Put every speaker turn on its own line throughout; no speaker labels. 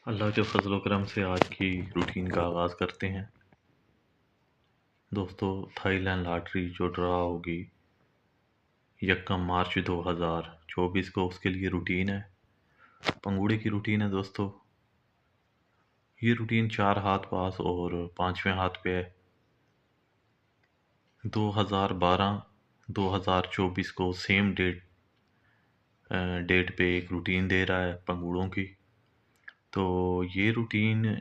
अल्लाह के फजल करम से आज की रूटीन का आगाज़ करते हैं। दोस्तों, थाईलैंड लॉटरी जो ड्रा होगी 1 मार्च 2024 को, उसके लिए रूटीन है, पंगूड़े की रूटीन है। दोस्तों, ये रूटीन 4 हाथ पास और 5वें हाथ पे है। 2012-2024 को सेम डेट पे एक रूटीन दे रहा है पंगूड़ों की। तो ये रूटीन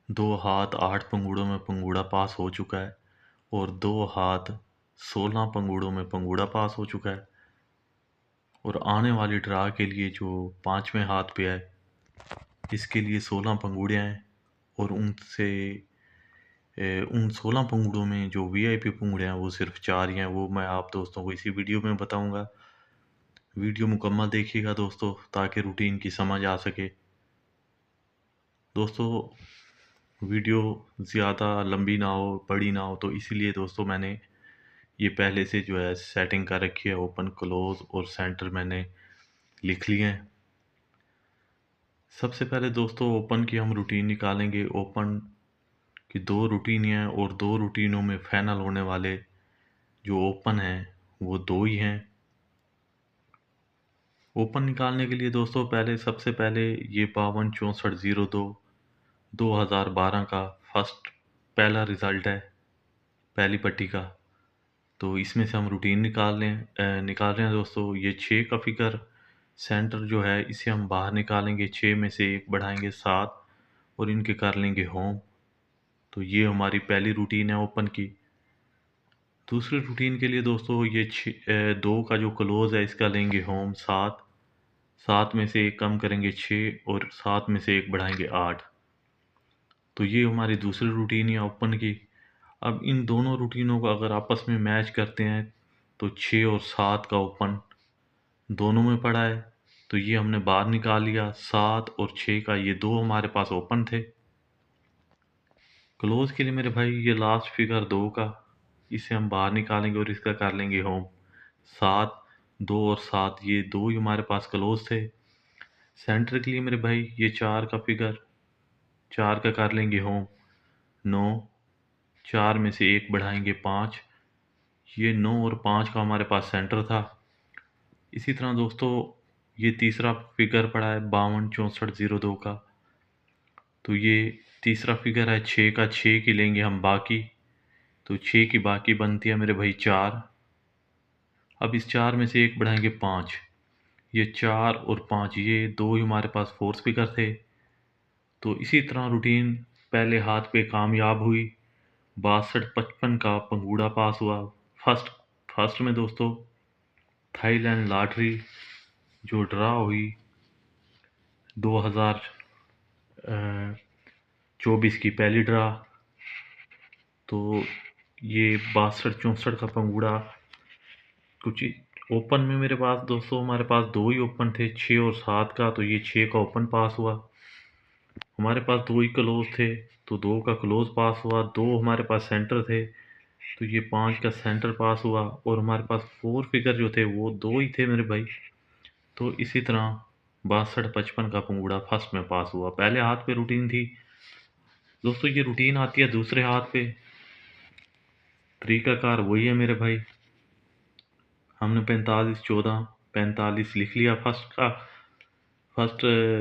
2 हाथ 8 पंगूड़ों में पंगूड़ा पास हो चुका है और 2 हाथ 16 पंगूड़ों में पंगूड़ा पास हो चुका है। और आने वाली ड्रा के लिए जो 5वें हाथ पे है, इसके लिए 16 पंगूड़े हैं और उन 16 पंगूड़ों में जो वीआईपी पंगूड़े हैं वो सिर्फ 4 ही हैं। वो मैं आप दोस्तों को इसी वीडियो में बताऊंगा। वीडियो मुकम्मल देखिएगा दोस्तों, ताकि रूटीन की समझ आ सके। दोस्तों, वीडियो ज़्यादा लंबी ना हो, बड़ी ना हो, तो इसीलिए दोस्तों मैंने ये पहले से जो है सेटिंग कर रखी है। ओपन, क्लोज और सेंटर मैंने लिख लिए हैं। सबसे पहले दोस्तों ओपन की हम रूटीन निकालेंगे। ओपन की 2 रूटीन हैं और 2 रूटीनों में फाइनल होने वाले जो ओपन हैं वो 2 ही हैं। ओपन निकालने के लिए दोस्तों सबसे पहले ये 526402 2012 का पहला रिज़ल्ट है, पहली पट्टी का। तो इसमें से हम रूटीन निकाल रहे हैं दोस्तों। ये 6 का फिगर सेंटर जो है इसे हम बाहर निकालेंगे, 6 में से 1 बढ़ाएंगे 7 और इनके कर लेंगे होम। तो ये हमारी पहली रूटीन है ओपन की। दूसरी रूटीन के लिए दोस्तों ये 2 का जो क्लोज है इसका लेंगे होम 7, 7 में से 1 कम करेंगे 6 और 7 में से 1 बढ़ाएंगे 8। तो ये हमारी दूसरी रूटीन है ओपन की। अब इन दोनों रूटीनों को अगर आपस में मैच करते हैं तो 6 और 7 का ओपन दोनों में पड़ा है, तो ये हमने बाहर निकाल लिया। 7 और 6 का ये 2 हमारे पास ओपन थे। क्लोज के लिए मेरे भाई ये लास्ट फिगर 2 का, इसे हम बाहर निकालेंगे और इसका कर लेंगे होम। 7, 2 और 7 ये 2 ही हमारे पास क्लोज थे। सेंटर के लिए मेरे भाई ये 4 का फिगर, 4 का कर लेंगे होम 9, 4 में से 1 बढ़ाएंगे 5। ये 9 और 5 का हमारे पास सेंटर था। इसी तरह दोस्तों ये तीसरा फिगर पड़ा है 526402 का। तो ये तीसरा फिगर है 6 का, 6 की लेंगे हम बाकी। तो 6 की बाकी बनती है मेरे भाई 4। अब इस 4 में से 1 बढ़ाएंगे 5। ये 4 और 5 ये 2 ही हमारे पास फोर्थ फिगर थे। तो इसी तरह रूटीन पहले हाथ पे कामयाब हुई। 62-55 का पंगूड़ा पास हुआ। फर्स्ट फर्स्ट में दोस्तों थाईलैंड लॉटरी जो ड्रा हुई 2024 की पहली ड्रा। तो ये 62-64 का पंगूड़ा कुछ ओपन में मेरे पास दोस्तों, हमारे पास 2 ही ओपन थे, 6 और 7 का। तो ये 6 का ओपन पास हुआ। हमारे पास 2 ही क्लोज थे, तो 2 का क्लोज पास हुआ। 2 हमारे पास सेंटर थे, तो ये 5 का सेंटर पास हुआ। और हमारे पास 4 फिगर जो थे वो 2 ही थे मेरे भाई। तो इसी तरह 62-55 का पंगूड़ा फर्स्ट में पास हुआ। पहले हाथ पे रूटीन थी दोस्तों, ये रूटीन आती है दूसरे हाथ पे। तरीकाकार वही है मेरे भाई। हमने 45-14-45 लिख लिया फर्स्ट का।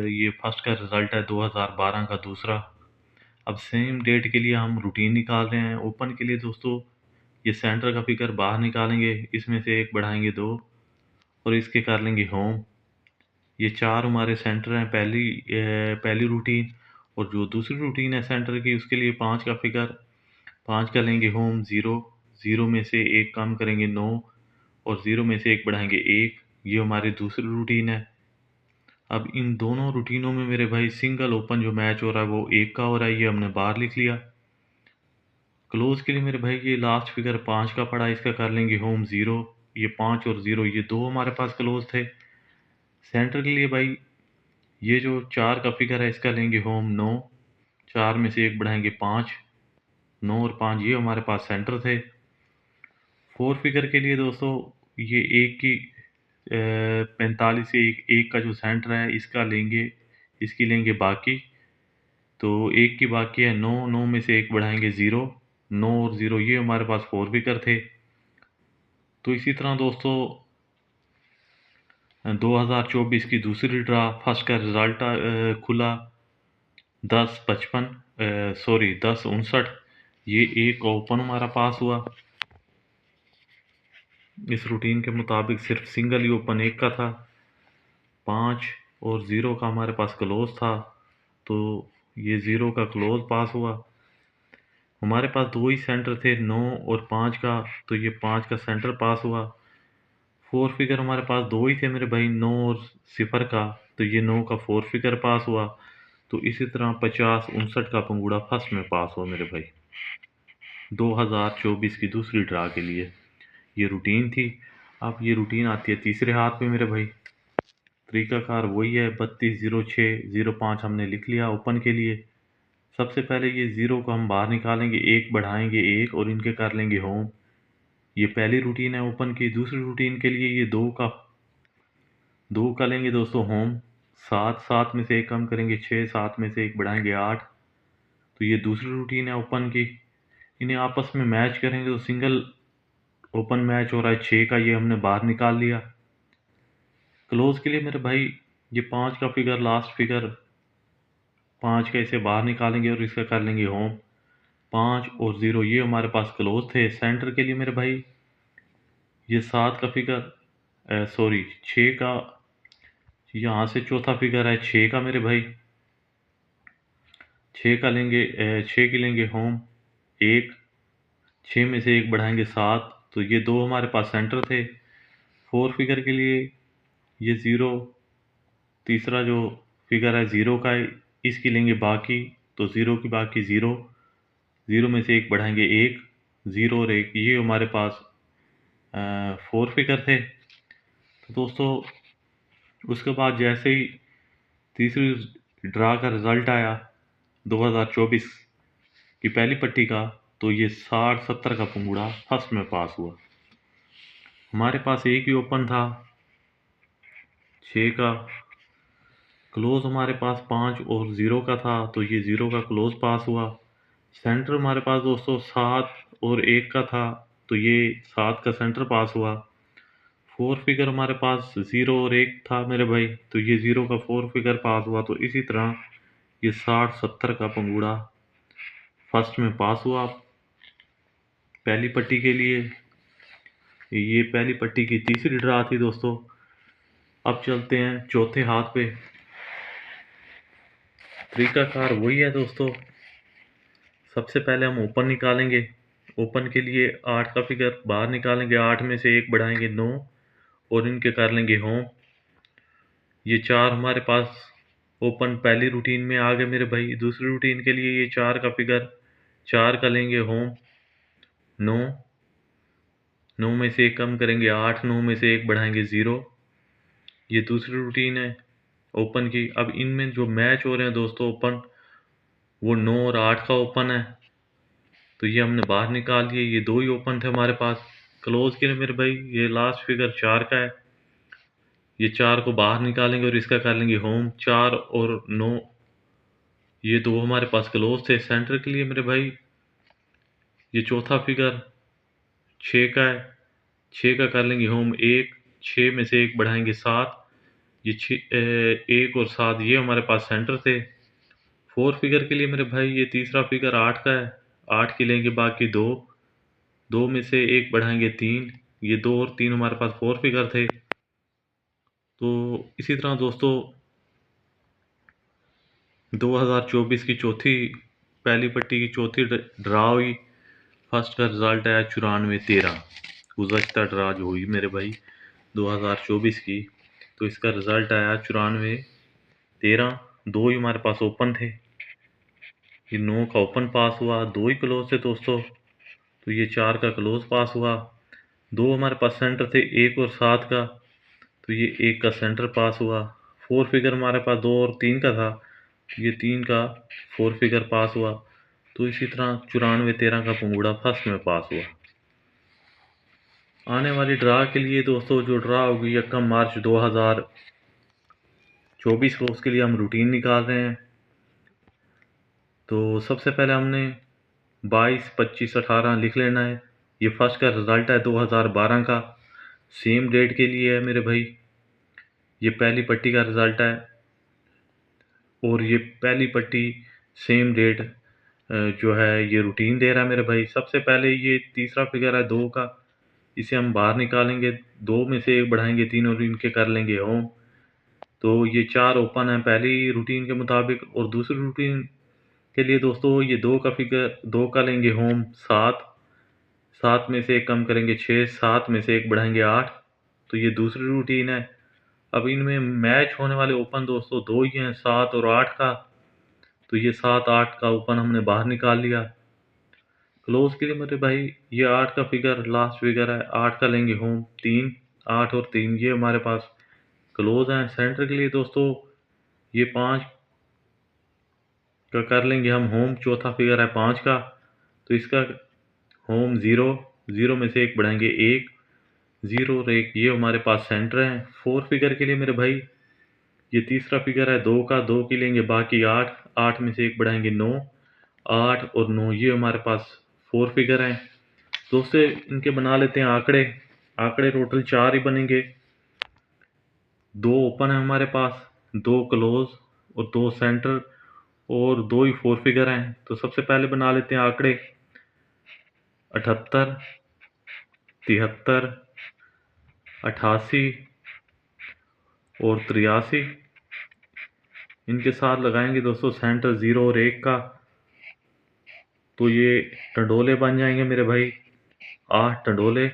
ये फर्स्ट का रिजल्ट है 2012 का दूसरा। अब सेम डेट के लिए हम रूटीन निकाल रहे हैं ओपन के लिए दोस्तों। ये सेंटर का फिगर बाहर निकालेंगे, इसमें से 1 बढ़ाएंगे 2 और इसके कर लेंगे होम। ये 4 हमारे सेंटर हैं पहली रूटीन। और जो दूसरी रूटीन है सेंटर की, उसके लिए 5 का फिगर, 5 का लेंगे होम 0, 0 में से 1 कम करेंगे 9 और 0 में से 1 बढ़ाएंगे 1। ये हमारी दूसरी रूटीन है। अब इन दोनों रूटीनों में मेरे भाई सिंगल ओपन जो मैच हो रहा है वो 1 का हो रहा है, ये हमने बाहर लिख लिया। क्लोज के लिए मेरे भाई ये लास्ट फिगर 5 का पड़ा, इसका कर लेंगे होम 0। ये 5 और 0 ये 2 हमारे पास क्लोज थे। सेंटर के लिए भाई ये जो 4 का फिगर है इसका लेंगे होम 9, 4 में से 1 बढ़ाएंगे 5। 9 और 5 ये हमारे पास सेंटर थे। 4 फिगर के लिए दोस्तों ये 1 की 45 से 1 का जो सेंटर है इसका लेंगे इसकी लेंगे बाकी। तो 1 की बाकी है 9, 9 में से 1 बढ़ाएंगे 0, 9 और 0 ये हमारे पास 4 फिगर थे। तो इसी तरह दोस्तों 2024 की दूसरी ड्रा फर्स्ट का रिजल्ट खुला 1059, ये एक ओपन हमारा पास हुआ। इस रूटीन के मुताबिक सिर्फ सिंगल ही ओपन एक का था, 5 और 0 का हमारे पास क्लोज था, तो ये 0 का क्लोज पास हुआ। हमारे पास 2 ही सेंटर थे 9 और 5 का, तो ये 5 का सेंटर पास हुआ। 4 फिगर हमारे पास 2 ही थे मेरे भाई, 9 और 0 का, तो ये 9 का 4 फिगर पास हुआ। तो इसी तरह 5059 का पंगूड़ा फर्स्ट में पास हुआ मेरे भाई 2024 की दूसरी ड्रा के लिए। ये रूटीन थी। अब ये रूटीन आती है तीसरे हाथ में मेरे भाई। तरीकाकार वही है, 320605 हमने लिख लिया ओपन के लिए। सबसे पहले ये 0 को हम बाहर निकालेंगे, 1 बढ़ाएंगे 1 और इनके कर लेंगे होम। ये पहली रूटीन है ओपन की। दूसरी रूटीन के लिए ये 2 का लेंगे दोस्तों होम, 7, 7 में से 1 कम करेंगे 6, 7 में से 1 बढ़ाएंगे 8। तो ये दूसरी रूटीन है ओपन की। इन्हें आपस में मैच करेंगे तो सिंगल ओपन मैच हो रहा है 6 का, ये हमने बाहर निकाल लिया। क्लोज के लिए मेरे भाई ये 5 का फिगर, लास्ट फिगर 5 का, इसे बाहर निकालेंगे और इसका कर लेंगे होम। 5 और 0 ये हमारे पास क्लोज थे। सेंटर के लिए मेरे भाई ये 7 का फिगर, सॉरी 6 का, यहाँ से चौथा फिगर है 6 का मेरे भाई, 6 का लेंगे, 6 की लेंगे होम 1, 6 में से 1 बढ़ाएंगे 7, तो ये 2 हमारे पास सेंटर थे। 4 फिगर के लिए ये 0, तीसरा जो फिगर है 0 का, इसकी लेंगे बाकी, तो 0 की बाकी 0, 0 में से 1 बढ़ाएंगे 1, 0 और 1 ये हमारे पास 4 फिगर थे। तो दोस्तों उसके बाद जैसे ही तीसरी ड्रा का रिज़ल्ट आया 2024 की पहली पट्टी का, तो ये 60-70 का पंगूड़ा फर्स्ट में पास हुआ। हमारे पास एक ही ओपन था 6 का, क्लोज हमारे पास 5 और 0 का था, तो ये 0 का क्लोज पास हुआ। सेंटर हमारे पास दोस्तों 7 और 1 का था, तो ये 7 का सेंटर पास हुआ। 4 फिगर हमारे पास 0 और 1 था मेरे भाई, तो ये 0 का 4 फिगर पास हुआ। तो इसी तरह ये 60-70 का पंगूड़ा फर्स्ट में पास हुआ पहली पट्टी के लिए। ये पहली पट्टी की तीसरी ड्रा थी दोस्तों। अब चलते हैं चौथे हाथ पे। तरीकाकार वही है दोस्तों। सबसे पहले हम ओपन निकालेंगे। ओपन के लिए 8 का फिगर बाहर निकालेंगे, 8 में से 1 बढ़ाएंगे 9 और इनके कर लेंगे होम। ये 4 हमारे पास ओपन पहली रूटीन में आ गए मेरे भाई। दूसरी रूटीन के लिए ये 4 का फिगर 4 का लेंगे होम, 9, 9 में से 1 कम करेंगे 8, 9 में से 1 बढ़ाएंगे 0। ये दूसरी रूटीन है ओपन की। अब इनमें जो मैच हो रहे हैं दोस्तों ओपन, वो 9 और 8 का ओपन है, तो ये हमने बाहर निकाल दिए। ये 2 ही ओपन थे हमारे पास। क्लोज के लिए मेरे भाई ये लास्ट फिगर 4 का है, ये 4 को बाहर निकालेंगे और इसका कर लेंगे होम। 4 और 9 ये 2 हमारे पास क्लोज थे। सेंटर के लिए मेरे भाई ये चौथा फिगर 6 का है, 6 का कर लेंगे होम 1, 6 में से 1 बढ़ाएंगे 7, ये 1 और 7 ये हमारे पास सेंटर थे। 4 फिगर के लिए मेरे भाई ये तीसरा फिगर 8 का है, 8 की लेंगे बाकी 2, 2 में से 1 बढ़ाएंगे 3, ये 2 और 3 हमारे पास 4 फिगर थे। तो इसी तरह दोस्तों 2024 की चौथी पहली पट्टी की चौथी ड्रा हुई। फर्स्ट का रिजल्ट आया 94-13। गुज़श्ता ड्रा जो हुई मेरे भाई 2024 की, तो इसका रिजल्ट आया 94-13। 2 ही हमारे पास ओपन थे, ये 9 का ओपन पास हुआ, 2 ही क्लोज थे दोस्तों, तो ये 4 का क्लोज पास हुआ। 2 हमारे पास सेंटर थे 1 और 7 का, तो ये 1 का सेंटर पास हुआ। 4 फिगर हमारे पास 2 और 3 का था, ये 3 का 4 फिगर पास हुआ। तो इसी तरह 94-13 का पंगूड़ा फर्स्ट में पास हुआ। आने वाली ड्रा के लिए दोस्तों जो ड्रा होगी 1 मार्च 2025 24 को उसके लिए हम रूटीन निकाल रहे हैं। तो सबसे पहले हमने 22, 25, 18 लिख लेना है। ये फर्स्ट का रिज़ल्ट है 2012 का, सेम डेट के लिए है मेरे भाई। ये पहली पट्टी का रिज़ल्ट है और ये पहली पट्टी सेम डेट जो है ये रूटीन दे रहा है मेरे भाई। सबसे पहले ये तीसरा फिगर है 2 का, इसे हम बाहर निकालेंगे, 2 में से 1 बढ़ाएंगे, 3 और इनके कर लेंगे होम। तो ये 4 ओपन है पहली रूटीन के मुताबिक, और दूसरी रूटीन के लिए दोस्तों ये 2 का फिगर, 2 का लेंगे होम 7, 7 में से 1 कम करेंगे 6, 7 में से 1 बढ़ाएंगे 8। तो ये दूसरी रूटीन है। अब इनमें मैच होने वाले ओपन दोस्तों 2 ही हैं, 7 और 8 का। तो ये 7, 8 का ओपन हमने बाहर निकाल लिया। क्लोज के लिए मेरे भाई ये 8 का फिगर लास्ट फिगर है, 8 का लेंगे होम 3, 8 और 3 ये हमारे पास क्लोज हैं। सेंटर के लिए दोस्तों ये 5 का कर लेंगे हम होम, चौथा फिगर है 5 का, तो इसका होम 0, 0 में से 1 बढ़ाएंगे 1, 0 और 1 ये हमारे पास सेंटर हैं। 4 फिगर के लिए मेरे भाई ये तीसरा फिगर है 2 का, 2 की लेंगे बाकी 8, 8 में से 1 बढ़ाएंगे 9, 8 और 9 ये हमारे पास 4 फिगर हैं। दोस्तों इनके बना लेते हैं आंकड़े। आंकड़े टोटल 4 ही बनेंगे, 2 ओपन है हमारे पास, 2 क्लोज और 2 सेंटर, और 2 ही 4 फिगर हैं। तो सबसे पहले बना लेते हैं आंकड़े 78, 73, 88 और 83। इनके साथ लगाएंगे दोस्तों सेंटर 0 और 1 का, तो ये टंडोले बन जाएंगे मेरे भाई, 8 टंडोले।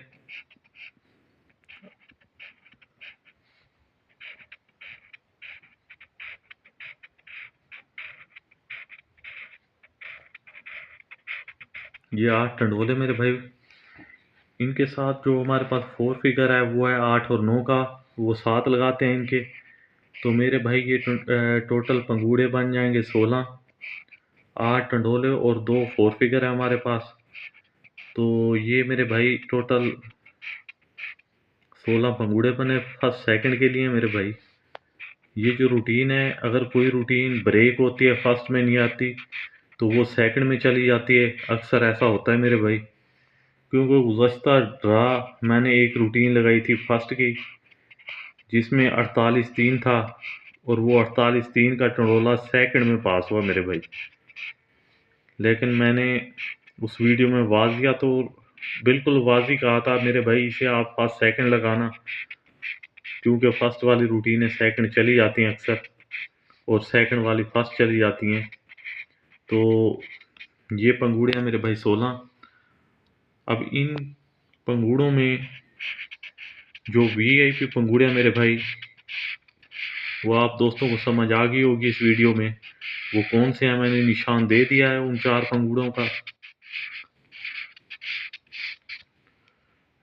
ये 8 टंडोले मेरे भाई। इनके साथ जो हमारे पास 4 फिगर है वो है 8 और 9 का, वो 7 लगाते हैं इनके। तो मेरे भाई ये टोटल पंगूड़े बन जाएंगे 16, 8 टंडोले और 2 4 फिगर है हमारे पास। तो ये मेरे भाई टोटल 16 पंगूड़े बने फर्स्ट सेकंड के लिए मेरे भाई। ये जो रूटीन है, अगर कोई रूटीन ब्रेक होती है फर्स्ट में नहीं आती तो वो सेकंड में चली जाती है, अक्सर ऐसा होता है मेरे भाई। क्योंकि गुज़श्ता ड्रा मैंने एक रूटीन लगाई थी फर्स्ट की, जिसमें 48-3 था, और वो 48-3 का टंडोला सेकंड में पास हुआ मेरे भाई। लेकिन मैंने उस वीडियो में वाजिया तो बिल्कुल वाजी कहा था मेरे भाई, इसे आप फर्स्ट सेकंड लगाना, क्योंकि फर्स्ट वाली रूटीनें सेकंड चली जाती हैं अक्सर, और सेकंड वाली फर्स्ट चली जाती हैं। तो ये पंगूड़े हैं मेरे भाई 16। अब इन पंगूड़ों में जो वीआईपी पंगूड़े हैं मेरे भाई, वो आप दोस्तों को समझ आ गई होगी इस वीडियो में, वो कौन से हैं मैंने निशान दे दिया है उन 4 पंगूड़ों का।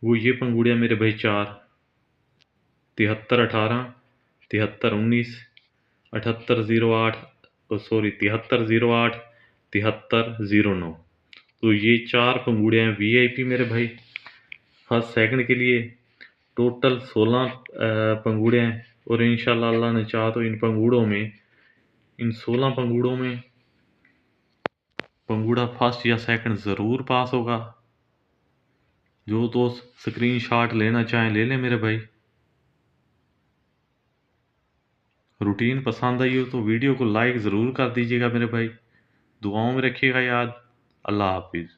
वो ये पंगूड़े हैं मेरे भाई 4, 73-18, 73-19, 78-08, सॉरी 73-08, 73-09। तो ये 4 पंगूड़े हैं वीआईपी मेरे भाई फर्स्ट सेकंड के लिए। टोटल 16 पंगूड़े हैं, और इंशाल्लाह अल्लाह ने चाहा तो इन पंगूड़ों में, इन 16 पंगूड़ों में पंगूड़ा फर्स्ट या सेकंड ज़रूर पास होगा। जो दोस्त स्क्रीनशॉट लेना चाहें ले लें मेरे भाई। रूटीन पसंद आई हो तो वीडियो को लाइक ज़रूर कर दीजिएगा मेरे भाई। दुआओं में रखिएगा याद। अल्लाह हाफिज़।